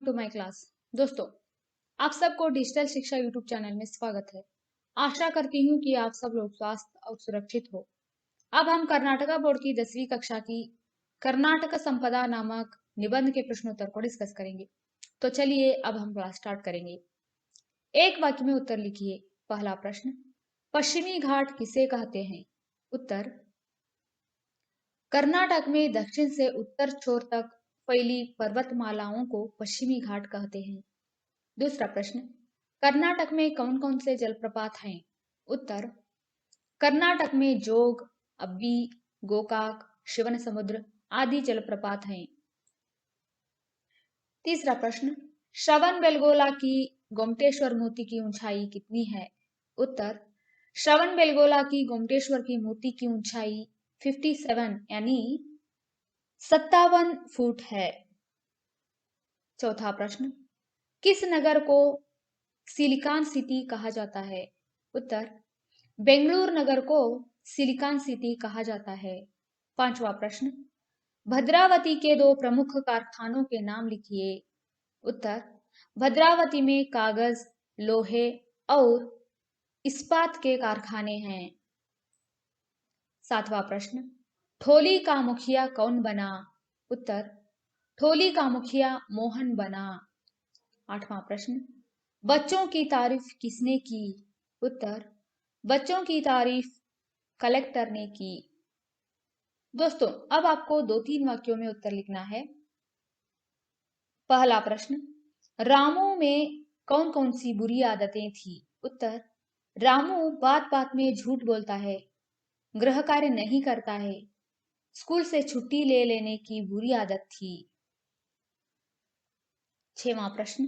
To my class. दोस्तों, आप सबको डिजिटल शिक्षा यूट्यूब चैनल में स्वागत है। आशा करती हूँ कि आप सब लोग स्वस्थ और सुरक्षित हो। अब हम कर्नाटका बोर्ड की 10वीं कक्षा की कर्नाटक संपदा नामक निबंध के प्रश्नोत्तर को डिस्कस करेंगे। तो चलिए अब हम क्लास स्टार्ट करेंगे। एक वाक्य में उत्तर लिखिए। पहला प्रश्न, पश्चिमी घाट किसे कहते हैं? उत्तर, कर्नाटक में दक्षिण से उत्तर छोर तक फैली पर्वतमालाओं को पश्चिमी घाट कहते हैं। दूसरा प्रश्न, कर्नाटक में कौन कौन से जलप्रपात हैं? उत्तर, कर्नाटक में जोग, अब्बी, गोकाक, शिवनसमुद्र आदि जलप्रपात हैं। तीसरा प्रश्न, श्रवणबेलगोला की गोमटेश्वर मूर्ति की ऊंचाई कितनी है? उत्तर, श्रवणबेलगोला की गोमटेश्वर की मूर्ति की ऊंचाई 57 यानी 57 फुट है। चौथा प्रश्न, किस नगर को सिलिकॉन सिटी कहा जाता है? उत्तर, बेंगलुरु नगर को सिलिकॉन सिटी कहा जाता है। पांचवा प्रश्न, भद्रावती के दो प्रमुख कारखानों के नाम लिखिए। उत्तर, भद्रावती में कागज, लोहे और इस्पात के कारखाने हैं। सातवां प्रश्न, ठोली का मुखिया कौन बना? उत्तर, ठोली का मुखिया मोहन बना। आठवां प्रश्न, बच्चों की तारीफ किसने की? उत्तर, बच्चों की तारीफ कलेक्टर ने की। दोस्तों, अब आपको 2-3 वाक्यों में उत्तर लिखना है। पहला प्रश्न, रामू में कौन कौन सी बुरी आदतें थी? उत्तर, रामू बात बात में झूठ बोलता है, गृह कार्य नहीं करता है, स्कूल से छुट्टी ले लेने की बुरी आदत थी। छठवां प्रश्न,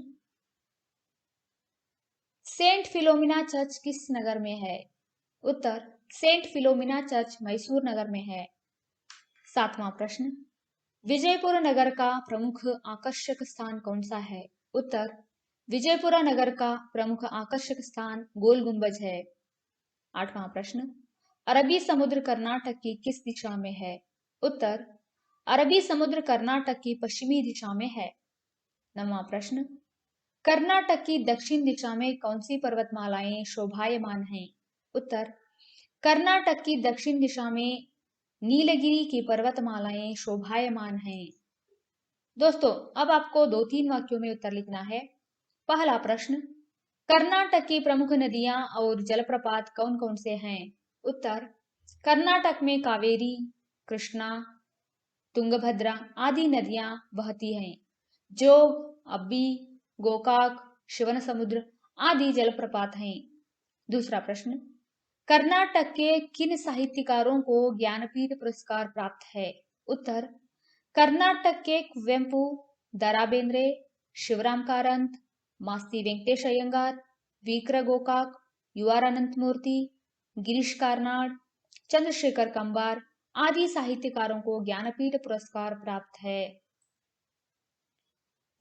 सेंट फिलोमिना चर्च किस नगर में है? उत्तर, सेंट फिलोमिना चर्च मैसूर नगर में है। सातवां प्रश्न, विजयपुर नगर का प्रमुख आकर्षक स्थान कौन सा है? उत्तर, विजयपुरा नगर का प्रमुख आकर्षक स्थान गोल गुंबज है। आठवां प्रश्न, अरबी समुद्र कर्नाटक की किस दिशा में है? उत्तर, अरबी समुद्र कर्नाटक की पश्चिमी दिशा में है। नौवां प्रश्न, कर्नाटक की दक्षिण दिशा में कौन सी पर्वतमालाएं शोभायमान हैं? उत्तर, कर्नाटक की दक्षिण दिशा में नीलगिरी की पर्वतमालाएं शोभायमान हैं। दोस्तों, अब आपको 2-3 वाक्यों में उत्तर लिखना है। पहला प्रश्न, कर्नाटक की प्रमुख नदियां और जलप्रपात कौन कौन से हैं? उत्तर, कर्नाटक में कावेरी, कृष्णा, तुंगभद्रा आदि नदियां बहती हैं। जो अब्बी, गोकाक, शिवनसमुद्र आदि जलप्रपात हैं। दूसरा प्रश्न, कर्नाटक के किन साहित्यकारों को ज्ञानपीठ पुरस्कार प्राप्त है? उत्तर, कर्नाटक के कुवेंपु, दरा बेंद्रे, शिवराम कारंत, मास्ती वेंकटेश अयंगार, वीकर गोकाक, यूआर अनंतमूर्ति, गिरीश कार्नाड, चंद्रशेखर कंबार आदि साहित्यकारों को ज्ञानपीठ पुरस्कार प्राप्त है।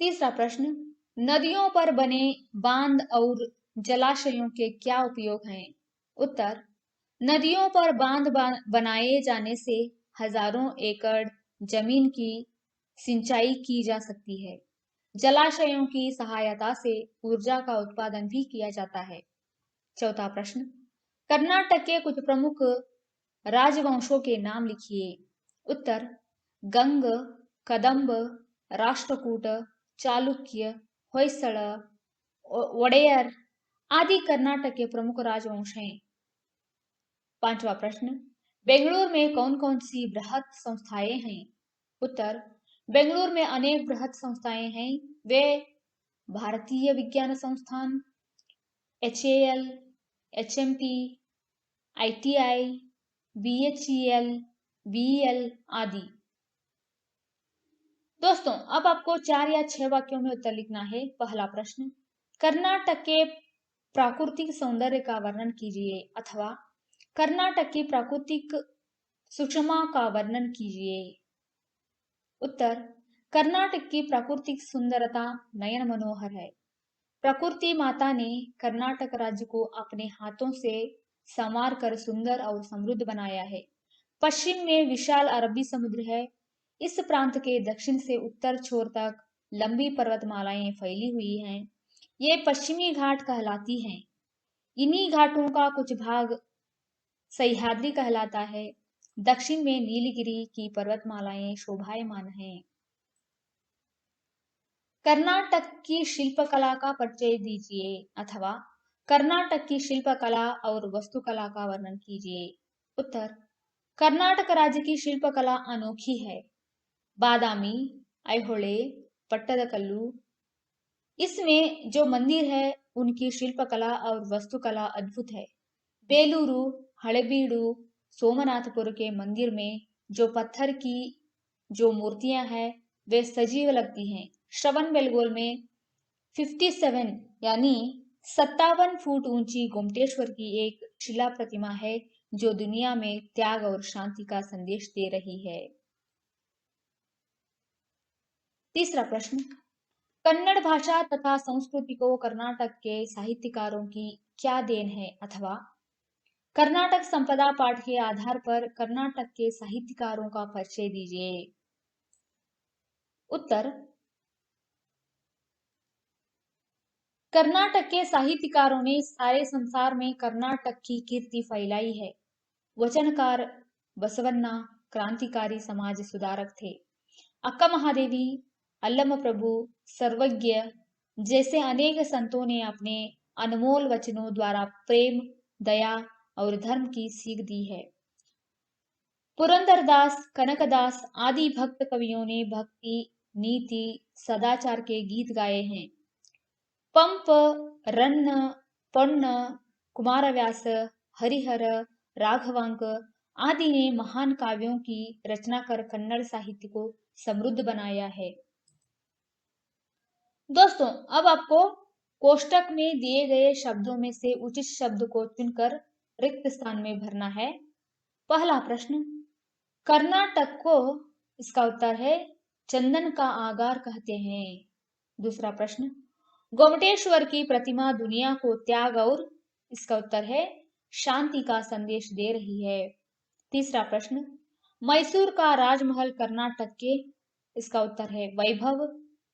तीसरा प्रश्न, नदियों पर बने बांध और जलाशयों के क्या उपयोग हैं? उत्तर, नदियों पर बांध बनाए जाने से हजारों एकड़ जमीन की सिंचाई की जा सकती है। जलाशयों की सहायता से ऊर्जा का उत्पादन भी किया जाता है। चौथा प्रश्न, कर्नाटक के कुछ प्रमुख राजवंशों के नाम लिखिए। उत्तर, गंग, कदंब, राष्ट्रकूट, चालुक्य, होयसड़, वडेयर आदि कर्नाटक के प्रमुख राजवंश हैं। पांचवा प्रश्न, बेंगलुरु में कौन कौन सी बृहत संस्थाएं हैं? उत्तर, बेंगलुरु में अनेक बृहत संस्थाएं हैं। वे भारतीय विज्ञान संस्थान, HAL, HMT, ITI, BHEL, BEL आदि। दोस्तों, अब आपको 4 या 6 वाक्यों में उत्तर लिखना है। पहला प्रश्न, कर्नाटक के प्राकृतिक सौंदर्य का वर्णन कीजिए अथवा कर्नाटक की प्राकृतिक सुषमा का वर्णन कीजिए। उत्तर, कर्नाटक की प्राकृतिक सुंदरता नयन मनोहर है। प्रकृति माता ने कर्नाटक राज्य को अपने हाथों से संवार कर सुंदर और समृद्ध बनाया है। पश्चिम में विशाल अरबी समुद्र है। इस प्रांत के दक्षिण से उत्तर छोर तक लंबी पर्वतमालाएं फैली हुई हैं। ये पश्चिमी घाट कहलाती हैं। इन्हीं घाटों का कुछ भाग सह्याद्री कहलाता है। दक्षिण में नीलगिरी की पर्वतमालाएं शोभायमान हैं। कर्नाटक की शिल्पकला का परिचय दीजिए अथवा कर्नाटक की शिल्पकला और वास्तुकला का वर्णन कीजिए। उत्तर, कर्नाटक राज्य की शिल्पकला अनोखी है। बादामी, ऐहोळे, पट्टदकल्लू, इसमें जो मंदिर है उनकी शिल्पकला और वास्तुकला अद्भुत है। बेलूरू, हड़ेबीडु, सोमनाथपुर के मंदिर में जो पत्थर की जो मूर्तियां हैं वे सजीव लगती हैं। श्रवण बेलगोल में 57 यानी 57 फुट ऊंची गोमटेश्वर की एक शिला प्रतिमा है जो दुनिया में त्याग और शांति का संदेश दे रही है। तीसरा प्रश्न, कन्नड़ भाषा तथा संस्कृति को कर्नाटक के साहित्यकारों की क्या देन है अथवा कर्नाटक संपदा पाठ के आधार पर कर्नाटक के साहित्यकारों का परिचय दीजिए। उत्तर, कर्नाटक के साहित्यकारों ने सारे संसार में कर्नाटक की कीर्ति फैलाई है। वचनकार बसवन्ना क्रांतिकारी समाज सुधारक थे। अक्का महादेवी, अल्लम प्रभु, सर्वज्ञ जैसे अनेक संतों ने अपने अनमोल वचनों द्वारा प्रेम, दया और धर्म की सीख दी है। पुरंदरदास, कनकदास आदि भक्त कवियों ने भक्ति, नीति, सदाचार के गीत गाए हैं। पंप, रन्न, पොन्न, कुमारव्यास, हरिहर, राघवांक आदि ने महान काव्यों की रचना कर कन्नड़ साहित्य को समृद्ध बनाया है। दोस्तों, अब आपको कोष्टक में दिए गए शब्दों में से उचित शब्द को चुनकर रिक्त स्थान में भरना है। पहला प्रश्न, कर्नाटक को, इसका उत्तर है चंदन का आगार कहते हैं। दूसरा प्रश्न, गोमटेश्वर की प्रतिमा दुनिया को त्याग और, इसका उत्तर है शांति का संदेश दे रही है। तीसरा प्रश्न, मैसूर का राजमहल कर्नाटक के, इसका उत्तर है वैभव,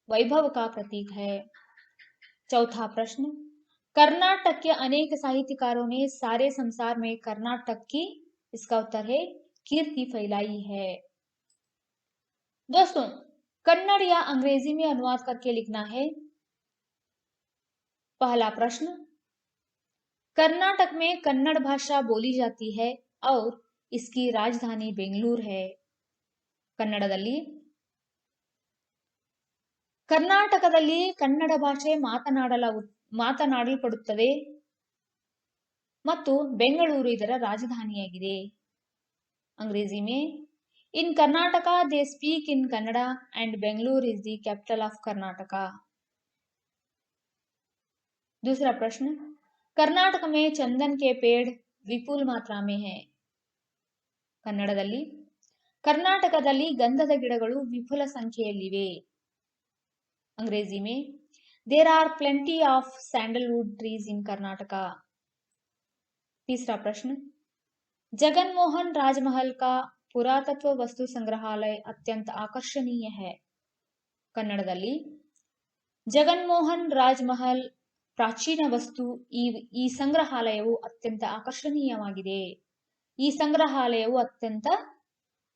वैभव का प्रतीक है। चौथा प्रश्न, कर्नाटक के अनेक साहित्यकारों ने सारे संसार में कर्नाटक की, इसका उत्तर है कीर्ति फैलाई है। दोस्तों, कन्नड़ या अंग्रेजी में अनुवाद करके लिखना है। पहला प्रश्न, कर्नाटक में कन्नड़ भाषा बोली जाती है और इसकी राजधानी बेंगलुरु है। ಕನ್ನಡದಲ್ಲಿ ಕರ್ನಾಟಕದಲ್ಲಿ ಕನ್ನಡ ಭಾಷೆ ಮಾತನಾಡಲ್ಪಡುತ್ತದೆ ಮತ್ತು ಬೆಂಗಳೂರು ಇದರ ರಾಜಧಾನಿಯಾಗಿದೆ। अंग्रेजी में in Karnataka they speak in Kannada and Bengaluru is the capital of Karnataka. दूसरा प्रश्न, कर्नाटक में चंदन के पेड़ विपुल मात्रा में है। ಕನ್ನಡದಲ್ಲಿ ಕರ್ನಾಟಕದಲ್ಲಿ ಗಂಧದ ಗಿಡಗಳು ವಿಪುಲ ಸಂಖ್ಯೆಯಲ್ಲಿವೆ। अंग्रेजी में there are plenty of sandalwood trees in Karnataka. तीसरा प्रश्न, जगनमोहन राजमहल का पुरातत्व वस्तु संग्रहालय अत्यंत आकर्षणीय है। कन्नडದಲ್ಲಿ जगनमोहन राजमहल ಪ್ರಾಚೀನ ವಸ್ತು ಈ ಸಂಗ್ರಹಾಲಯವು ಅತ್ಯಂತ ಆಕರ್ಷಣೀಯವಾಗಿದೆ। ಈ ಸಂಗ್ರಹಾಲಯವು ಅತ್ಯಂತ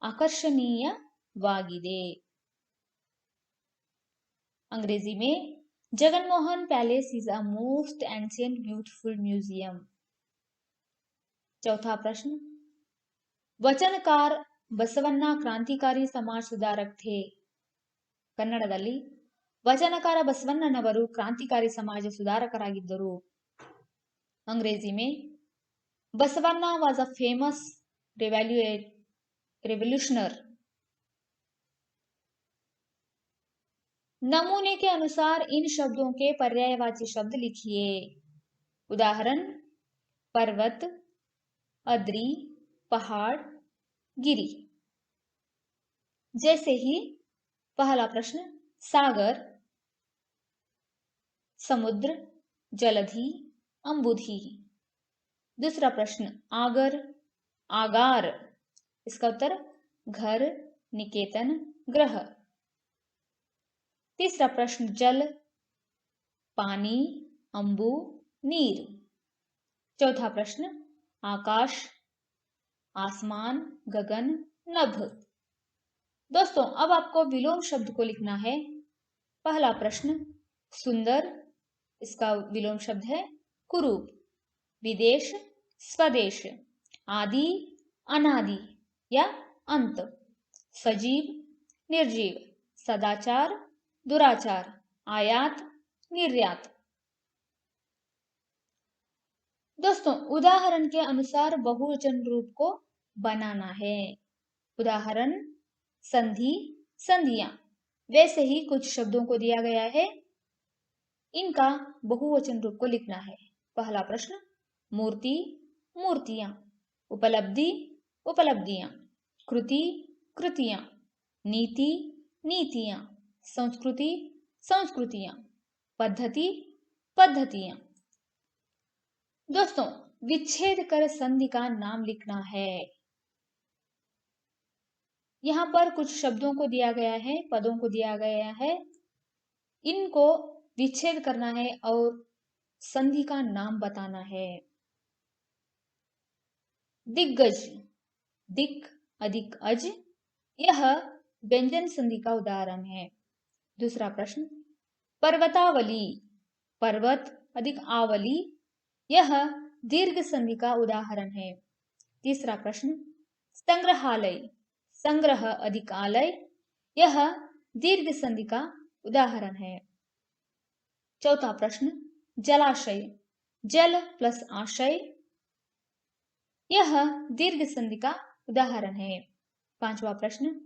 ಆಕರ್ಷಣೀಯವಾಗಿದೆ। अंग्रेजी में Jaganmohan palace is a most ancient beautiful museum. चौथा प्रश्न, वचनकार बसवಣ್ಣ क्रांतिकारी समाज सुधारक थे। ಕನ್ನಡದಲ್ಲಿ ವಚನಕಾರ ಬಸವಣ್ಣನವರು ಕ್ರಾಂತಿಕಾರಿ ಸಮಾಜ ಸುಧಾರಕರಾಗಿದ್ದರು। अंग्रेजी में बसवण्ಣ वाज अ फेमस रेवोल्यूशनर। नमूने के अनुसार इन शब्दों के पर्यायवाची शब्द लिखिए। उदाहरण, पर्वत, अद्री, पहाड़, गिरी। जैसे ही पहला प्रश्न सागर, समुद्र, जलधि, अंबुधि। दूसरा प्रश्न आगर, आगार, इसका उत्तर घर, निकेतन, ग्रह। तीसरा प्रश्न जल, पानी, अंबु, नीर। चौथा प्रश्न आकाश, आसमान, गगन, नभ। दोस्तों अब आपको विलोम शब्द को लिखना है। पहला प्रश्न सुंदर, इसका विलोम शब्द है कुरूप। विदेश, स्वदेश। आदि, अनादि या अंत। सजीव, निर्जीव। सदाचार, दुराचार। आयात, निर्यात। दोस्तों उदाहरण के अनुसार बहुवचन रूप को बनाना है। उदाहरण संधि, संधियां। वैसे ही कुछ शब्दों को दिया गया है, इनका बहुवचन रूप को लिखना है। पहला प्रश्न मूर्ति, मूर्तियां। उपलब्धि, उपलब्धियां। कृति, कृतियां। नीति, नीतियां। संस्कृति, संस्कृतियां। पद्धति, पद्धतियां। दोस्तों विच्छेद कर संधि का नाम लिखना है। यहाँ पर कुछ शब्दों को दिया गया है, पदों को दिया गया है, इनको विच्छेद करना है और संधि का नाम बताना है। दिग्गज, दिक अधिक अज, यह व्यंजन संधि का उदाहरण है। दूसरा प्रश्न पर्वतावली, पर्वत अधिक आवली, यह दीर्घ संधि का उदाहरण है। तीसरा प्रश्न संग्रहालय, संग्रह अधिक आलय, यह दीर्घ संधि का उदाहरण है। चौथा प्रश्न जलाशय, जल प्लस आशय, यह दीर्घ संधि का उदाहरण है। पांचवा प्रश्न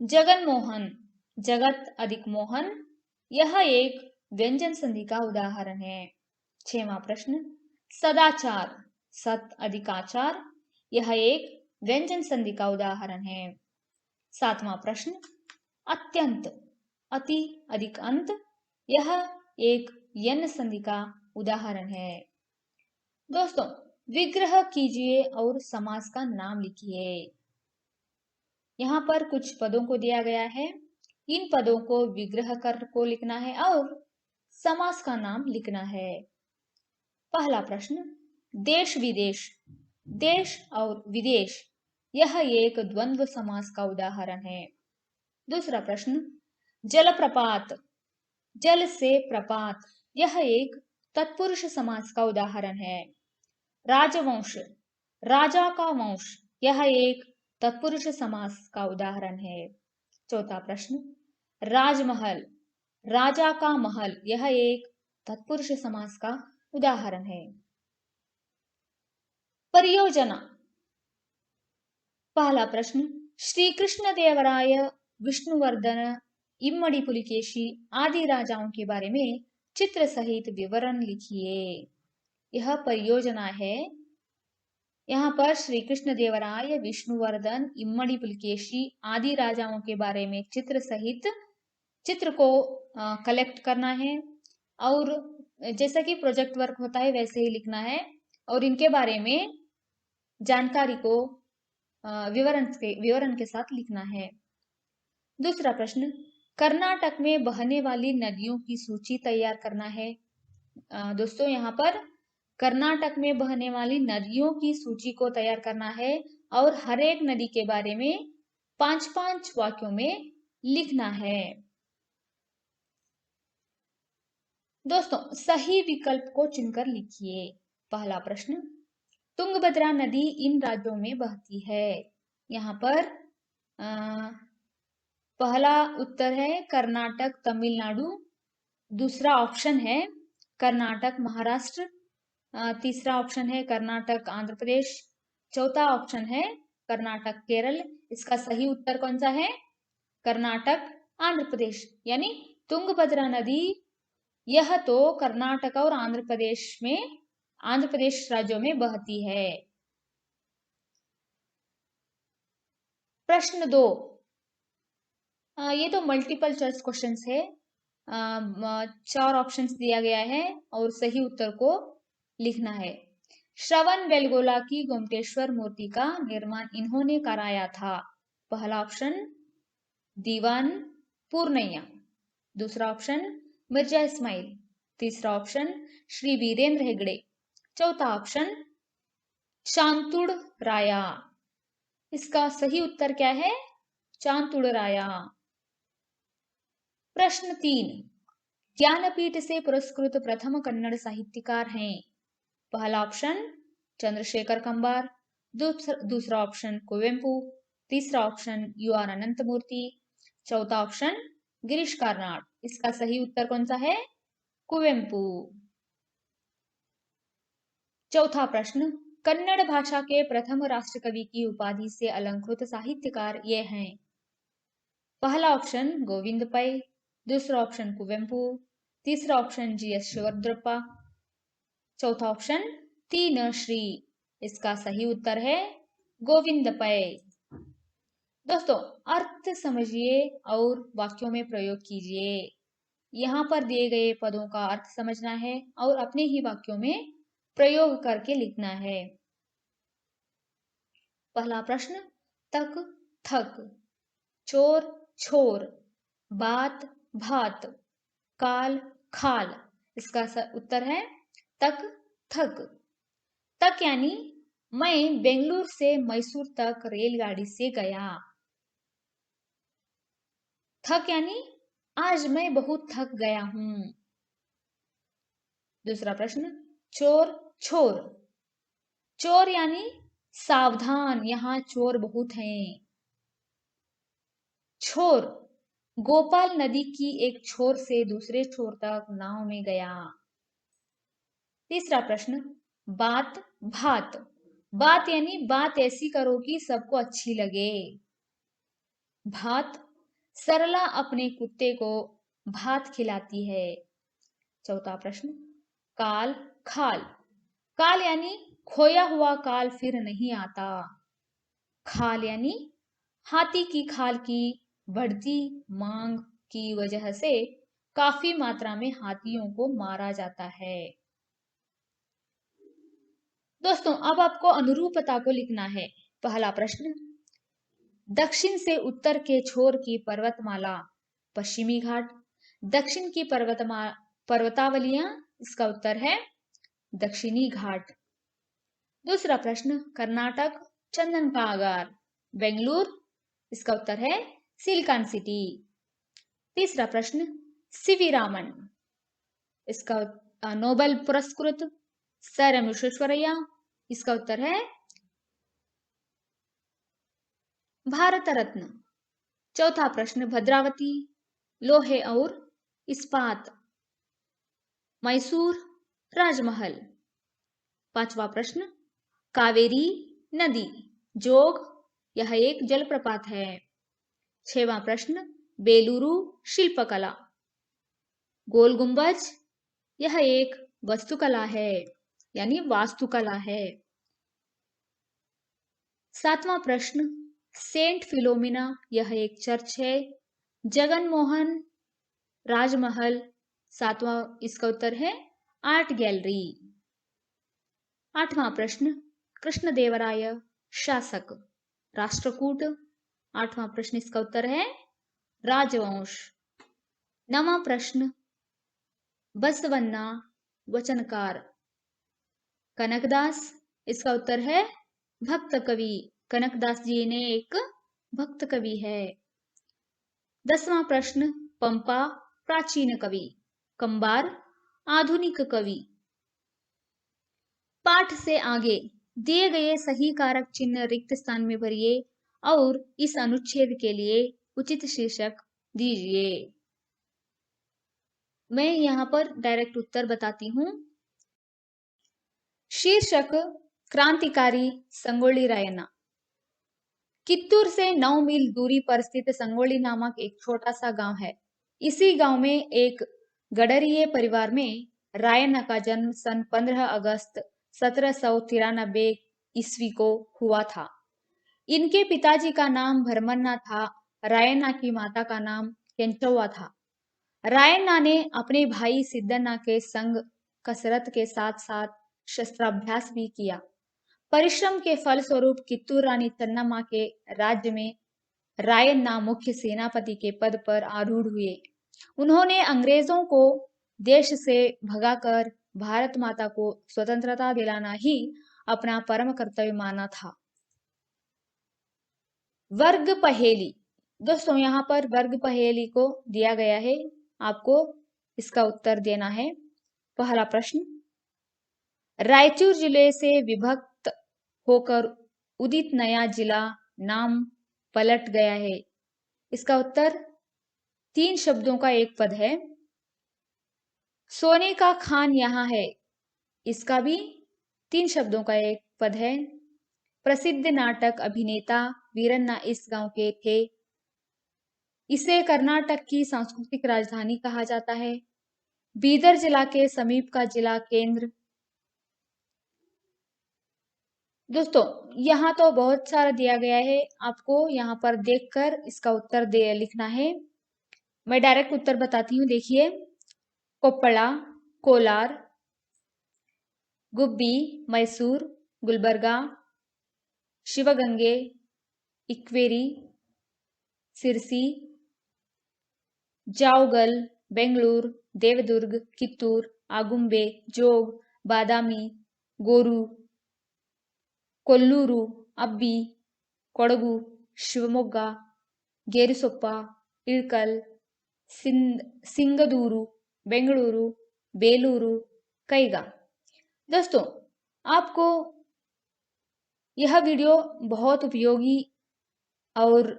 जगन मोहन, जगत अधिक मोहन, यह एक व्यंजन संधि का उदाहरण है। छठवां प्रश्न सदाचार, सत अधिक आचार, यह एक व्यंजन संधि का उदाहरण है। सातवां प्रश्न अत्यंत, अति अधिक अंत, यह एक यन संधि का उदाहरण है। दोस्तों विग्रह कीजिए और समास का नाम लिखिए। यहाँ पर कुछ पदों को दिया गया है, इन पदों को विग्रह कर को लिखना है और समास का नाम लिखना है। पहला प्रश्न देश विदेश, देश और विदेश, यह एक द्वंद्व समास का उदाहरण है। दूसरा प्रश्न जलप्रपात, जल से प्रपात, यह एक तत्पुरुष समास का उदाहरण है। राजवंश, राजा का वंश, यह एक तत्पुरुष समास का उदाहरण है। चौथा प्रश्न राजमहल, राजा का महल, यह एक तत्पुरुष समास का उदाहरण है। परियोजना, पहला प्रश्न श्री कृष्ण देवराय, विष्णुवर्धन, इम्मड़ी पुलिकेशी आदि राजाओं के बारे में चित्र सहित विवरण लिखिए। यह परियोजना है। यहाँ पर श्री कृष्ण देवराय, विष्णुवर्धन, इम्मड़ी पुलिकेशी आदि राजाओं के बारे में चित्र सहित चित्र को कलेक्ट करना है और जैसा कि प्रोजेक्ट वर्क होता है वैसे ही लिखना है और इनके बारे में जानकारी को विवरण के साथ लिखना है। दूसरा प्रश्न कर्नाटक में बहने वाली नदियों की सूची तैयार करना है। दोस्तों यहाँ पर कर्नाटक में बहने वाली नदियों की सूची को तैयार करना है और हर एक नदी के बारे में 5-5 वाक्यों में लिखना है। दोस्तों सही विकल्प को चुनकर लिखिए। पहला प्रश्न तुंगभद्रा नदी इन राज्यों में बहती है। यहाँ पर पहला उत्तर है कर्नाटक तमिलनाडु, दूसरा ऑप्शन है कर्नाटक महाराष्ट्र, तीसरा ऑप्शन है कर्नाटक आंध्र प्रदेश, चौथा ऑप्शन है कर्नाटक केरल। इसका सही उत्तर कौन सा है? कर्नाटक आंध्र प्रदेश। यानी तुंगभद्रा नदी यह तो कर्नाटक और आंध्र प्रदेश राज्यों में बहती है। प्रश्न 2, ये तो मल्टीपल चॉइस क्वेश्चंस है। 4 ऑप्शंस दिया गया है और सही उत्तर को लिखना है। श्रवण बेलगोला की गोमटेश्वर मूर्ति का निर्माण इन्होंने कराया था। पहला ऑप्शन दीवान पूर्णैया, दूसरा ऑप्शन मिर्जा इस्माइल, तीसरा ऑप्शन श्री वीरेंद्र हेगड़े, चौथा ऑप्शन शांतुड़ राया। इसका सही उत्तर क्या है? चांतुड़ राया। प्रश्न 3, ज्ञानपीठ से पुरस्कृत प्रथम कन्नड़ साहित्यकार हैं? पहला ऑप्शन चंद्रशेखर कंबार, दूसरा ऑप्शन कुवेंपु, तीसरा ऑप्शन यू आर अनंत मूर्ति, चौथा ऑप्शन गिरीश कार्नाड। इसका सही उत्तर कौन सा है? कुवेंपु। चौथा प्रश्न, कन्नड़ भाषा के प्रथम राष्ट्रकवि की उपाधि से अलंकृत साहित्यकार ये हैं? पहला ऑप्शन गोविंद पै, दूसरा ऑप्शन कुवेंपु, तीसरा ऑप्शन जीएस शिवरुद्रप्पा, चौथा ऑप्शन तीन श्री। इसका सही उत्तर है गोविंद पै। दोस्तों, अर्थ समझिए और वाक्यों में प्रयोग कीजिए। यहाँ पर दिए गए पदों का अर्थ समझना है और अपने ही वाक्यों में प्रयोग करके लिखना है। पहला प्रश्न, तक थक, चोर छोर, बात भात, काल खाल। इसका उत्तर है तक थक। तक यानी मैं बेंगलुरु से मैसूर तक रेलगाड़ी से गया। थक यानी आज मैं बहुत थक गया हूं। दूसरा प्रश्न, चोर छोर। चोर यानी सावधान, यहां चोर बहुत हैं। छोर, गोपाल नदी की एक छोर से दूसरे छोर तक नाव में गया। तीसरा प्रश्न, बात भात। बात यानी बात ऐसी करो कि सबको अच्छी लगे। भात, सरला अपने कुत्ते को भात खिलाती है। चौथा प्रश्न, काल खाल। काल यानी खोया हुआ काल फिर नहीं आता। खाल यानी हाथी की खाल की बढ़ती मांग की वजह से काफी मात्रा में हाथियों को मारा जाता है। दोस्तों, अब आपको अनुरूपता को लिखना है। पहला प्रश्न, दक्षिण से उत्तर के छोर की पर्वतमाला पश्चिमी घाट। दक्षिण की पर्वतावलियां, इसका उत्तर है दक्षिणी घाट। दूसरा प्रश्न, कर्नाटक चंदन का आगार बेंगलुरु। इसका उत्तर है सिलिकॉन सिटी। तीसरा प्रश्न, सीवी रामन। इसका नोबेल पुरस्कृत सर एम विश्वेश्वरैया। इसका उत्तर है भारत रत्न। चौथा प्रश्न, भद्रावती लोहे और इस्पात मैसूर राजमहल। पांचवा प्रश्न, कावेरी नदी जोग, यह एक जलप्रपात है। छठवां प्रश्न, बेलूरू शिल्पकला गोल गुंबज, यह एक वस्तुकला है यानी वास्तुकला है। सातवां प्रश्न, सेंट फिलोमिना, यह एक चर्च है। जगन मोहन राजमहल, सातवां, इसका उत्तर है आर्ट गैलरी। आठवां प्रश्न, कृष्णदेवराय शासक राष्ट्रकूट। आठवां प्रश्न, इसका उत्तर है राजवंश। नवां प्रश्न, बसवन्ना वचनकार कनकदास। इसका उत्तर है भक्त कवि। कनकदास जी ने एक भक्त कवि है। 10वां प्रश्न, पंपा प्राचीन कवि, कंबार आधुनिक कवि। पाठ से आगे दिए गए सही कारक चिन्ह रिक्त स्थान में भरिए और इस अनुच्छेद के लिए उचित शीर्षक दीजिए। मैं यहाँ पर डायरेक्ट उत्तर बताती हूँ। शीर्षक, क्रांतिकारी संगोली रायन्ना। कित्तूर से 9 मील दूरी पर स्थित संगोली नामक एक छोटा सा गांव है। इसी गांव में एक गडरिये परिवार में रायन्ना का जन्म सन 15 अगस्त 1793 ईस्वी को हुआ था। इनके पिताजी का नाम भरमन्ना था। रायन्ना की माता का नाम केंचव्वा था। रायन्ना ने अपने भाई सिद्धन्ना के संग कसरत के साथ साथ शस्त्राभ्यास भी किया। परिश्रम के फलस्वरूप कित्तूर रानी चन्नम्मा के राज्य में रायन्ना मुख्य सेनापति के पद पर आरूढ़ हुए। उन्होंने अंग्रेजों को देश से भगाकर भारत माता को स्वतंत्रता दिलाना ही अपना परम कर्तव्य माना था। वर्ग पहेली। दोस्तों यहाँ पर वर्ग पहेली को दिया गया है, आपको इसका उत्तर देना है। पहला प्रश्न, रायचूर जिले से विभक्त होकर उदित नया जिला नाम पलट गया है। इसका उत्तर 3 शब्दों का एक पद है। सोने का खान यहाँ है, इसका भी 3 शब्दों का एक पद है। प्रसिद्ध नाटक अभिनेता वीरन्ना इस गांव के थे। इसे कर्नाटक की सांस्कृतिक राजधानी कहा जाता है। बीदर जिला के समीप का जिला केंद्र। दोस्तों यहाँ तो बहुत सारा दिया गया है, आपको यहाँ पर देखकर इसका उत्तर लिखना है। मैं डायरेक्ट उत्तर बताती हूँ, देखिए। कोप्पला, कोलार, गुब्बी, मैसूर, गुलबर्गा, शिवगंगे, इक्वेरी, सिरसी, जावगल, बेंगलुरु, देवदुर्ग, कित्तूर, आगुंबे, जोग, बादामी, गोरू, कोल्लूरू, अब्बी, कोडगु, शिवमोग्गा, गेरुसोप्प, इळकल, सिंगदूरू, बेंगलुरु, बेलूरू, कैगा। दोस्तों आपको यह वीडियो बहुत उपयोगी और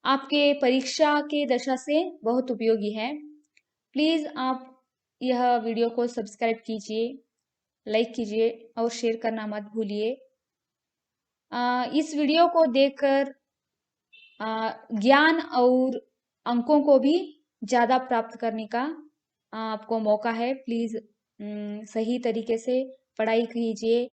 आपके परीक्षा के दशा से बहुत उपयोगी है। प्लीज़ आप यह वीडियो को सब्सक्राइब कीजिए, लाइक कीजिए और शेयर करना मत भूलिए। इस वीडियो को देखकर ज्ञान और अंकों को भी ज़्यादा प्राप्त करने का आपको मौका है। प्लीज़ सही तरीके से पढ़ाई कीजिए